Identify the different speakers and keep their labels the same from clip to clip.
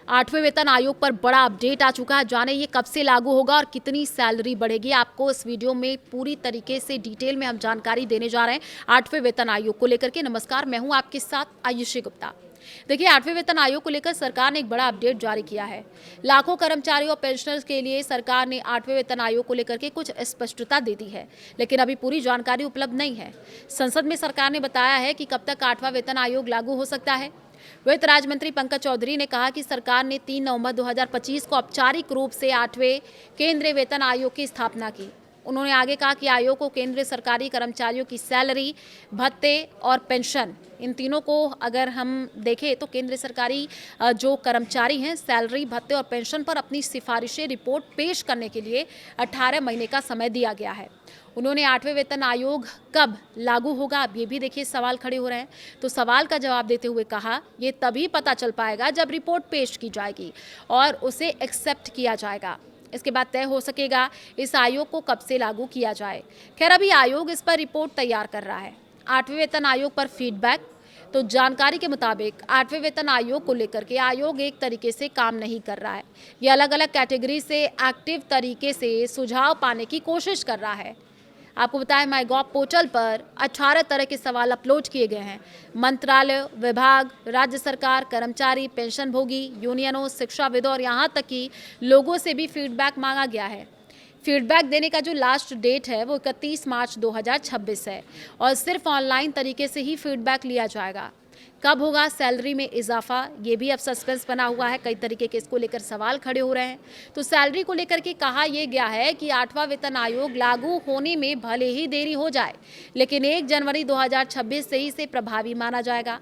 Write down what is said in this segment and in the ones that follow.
Speaker 1: आठवें वेतन आयोग पर बड़ा अपडेट आ चुका है। जाने ये कब से लागू होगा और कितनी सैलरी बढ़ेगी, आपको इस वीडियो में पूरी तरीके से डिटेल में हम जानकारी देने जा रहे हैं आठवें वेतन आयोग को लेकर के। नमस्कार, मैं हूं आपके साथ आयुषी गुप्ता। देखिए, आठवें वेतन आयोग को लेकर सरकार ने एक बड़ा अपडेट जारी किया है। लाखों कर्मचारियों और पेंशनर्स के लिए सरकार ने आठवें वेतन आयोग को लेकर के कुछ स्पष्टता दे दी है, लेकिन अभी पूरी जानकारी उपलब्ध नहीं है। संसद में सरकार ने बताया है कि कब तक आठवां वेतन आयोग लागू हो सकता है। वित्त राज्य मंत्री पंकज चौधरी ने कहा कि सरकार ने 3 नवंबर 2025 को औपचारिक रूप से 8वें केंद्रीय वेतन आयोग की स्थापना की। उन्होंने आगे कहा कि आयोग को केंद्रीय सरकारी कर्मचारियों की सैलरी, भत्ते और पेंशन, इन तीनों को अगर हम देखें तो केंद्रीय सरकारी जो कर्मचारी हैं, सैलरी, भत्ते और पेंशन पर अपनी सिफारिशें रिपोर्ट पेश करने के लिए 18 महीने का समय दिया गया है। उन्होंने आठवें वेतन आयोग कब लागू होगा, अब ये भी देखिए सवाल खड़े हो रहे हैं। तो सवाल का जवाब देते हुए कहा, ये तभी पता चल पाएगा जब रिपोर्ट पेश की जाएगी और उसे एक्सेप्ट किया जाएगा। इसके बाद तय हो सकेगा इस आयोग को कब से लागू किया जाए। खैर, अभी आयोग इस पर रिपोर्ट तैयार कर रहा है। आठवें वेतन आयोग पर फीडबैक, तो जानकारी के मुताबिक आठवें वेतन आयोग को लेकर के आयोग एक तरीके से काम नहीं कर रहा है। ये अलग अलग कैटेगरी से एक्टिव तरीके से सुझाव पाने की कोशिश कर रहा है। आपको बताएं, माईगॉव पोर्टल पर 18 तरह के सवाल अपलोड किए गए हैं। मंत्रालय, विभाग, राज्य सरकार, कर्मचारी, पेंशनभोगी, यूनियनों, शिक्षाविदों और यहाँ तक कि लोगों से भी फीडबैक मांगा गया है। फीडबैक देने का जो लास्ट डेट है वो 31 मार्च 2026 है और सिर्फ ऑनलाइन तरीके से ही फीडबैक लिया जाएगा। कब होगा सैलरी में इजाफा, ये भी अब सस्पेंस बना हुआ है। कई तरीके के इसको लेकर सवाल खड़े हो रहे हैं। तो सैलरी को लेकर के कहा यह गया है कि आठवां वेतन आयोग लागू होने में भले ही देरी हो जाए, लेकिन 1 जनवरी 2026 से ही इसे प्रभावी माना जाएगा।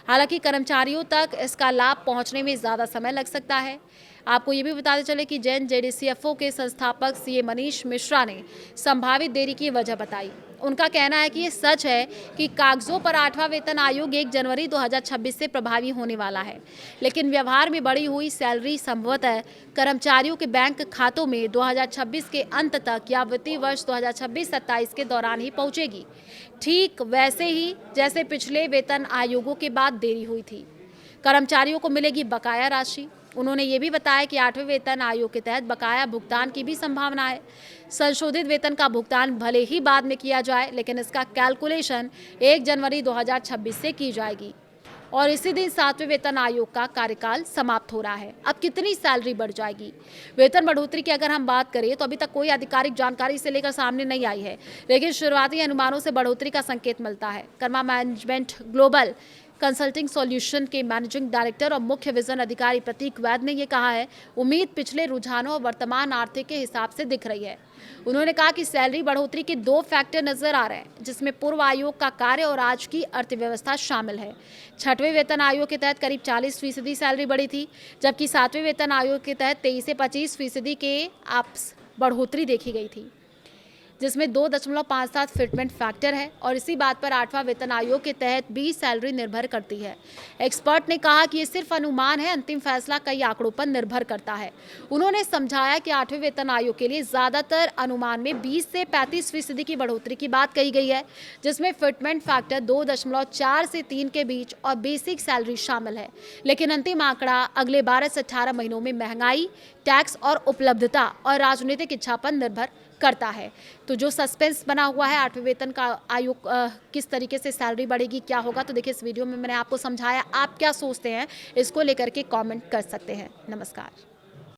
Speaker 1: हालांकि कर्मचारियों तक इसका लाभ पहुंचने में ज़्यादा समय लग सकता है। आपको ये भी बताते चले कि जैन जेडीसीएफओ के संस्थापक सीए मनीष मिश्रा ने संभावित देरी की वजह बताई। उनका कहना है कि ये सच है कि कागजों पर आठवां वेतन आयोग 1 जनवरी 2026 से प्रभावी होने वाला है, लेकिन व्यवहार में बढ़ी हुई सैलरी संभवतः कर्मचारियों के बैंक खातों में 2026 के अंत तक या वित्तीय वर्ष 2026-27 के दौरान ही पहुंचेगी। ठीक वैसे ही जैसे पिछले वेतन आयोगों के बाद देरी हुई थी। कर्मचारियों को मिलेगी बकाया राशि। उन्होंने ये भी बताया कि आठवें वेतन आयोग के तहत बकाया भुगतान की भी संभावना है। संशोधित वेतन का भुगतान भले ही बाद में किया जाए, लेकिन इसका कैलकुलेशन 1 जनवरी 2026 से की जाएगी और इसी दिन 7वें वेतन आयोग का कार्यकाल समाप्त हो रहा है। अब कितनी सैलरी बढ़ जाएगी? वेतन बढ़ोतरी की अगर हम बात करें तो अभी तक कोई आधिकारिक जानकारी से लेकर सामने नहीं आई है, लेकिन शुरुआती अनुमानों से बढ़ोतरी का संकेत मिलता है। Karma management global consulting solution के मैनेजिंग डायरेक्टर और मुख्य विजन अधिकारी प्रतीक वैद ने यह कहा है, उम्मीद पिछले रुझानों और वर्तमान आर्थिक के हिसाब से दिख रही है। उन्होंने कहा कि सैलरी बढ़ोतरी के 2 फैक्टर नजर आ रहे हैं, जिसमें पूर्व आयोग का कार्य और आज की अर्थव्यवस्था शामिल है। 6वें वेतन आयोग के तहत करीब 40% सैलरी बढ़ी थी, जबकि 7वें वेतन आयोग के तहत 23 से 25% के आपस बढ़ोतरी देखी गई थी, जिसमें 2.57 फिटमेंट फैक्टर है और इसी बात पर आठवां वेतन आयोग के तहत भी सैलरी निर्भर करती है। एक्सपर्ट ने कहा कि ये सिर्फ अनुमान है, अंतिम फैसला कई आंकड़ों पर निर्भर करता है। उन्होंने समझाया कि आठवें वेतन आयोग के लिए ज्यादातर अनुमान में 20 से 35% की बढ़ोतरी की बात कही गई है, जिसमें फिटमेंट फैक्टर 2.4 से 3 के बीच और बेसिक सैलरी शामिल है। लेकिन अंतिम आंकड़ा अगले 12 से 18 महीनों में महंगाई, टैक्स और उपलब्धता और राजनीतिक इच्छा पर निर्भर करता है। तो जो सस्पेंस बना हुआ है आठवें वेतन का आयोग किस तरीके से सैलरी बढ़ेगी, क्या होगा, तो देखिए इस वीडियो में मैंने आपको समझाया। आप क्या सोचते हैं इसको लेकर के कमेंट कर सकते हैं। नमस्कार।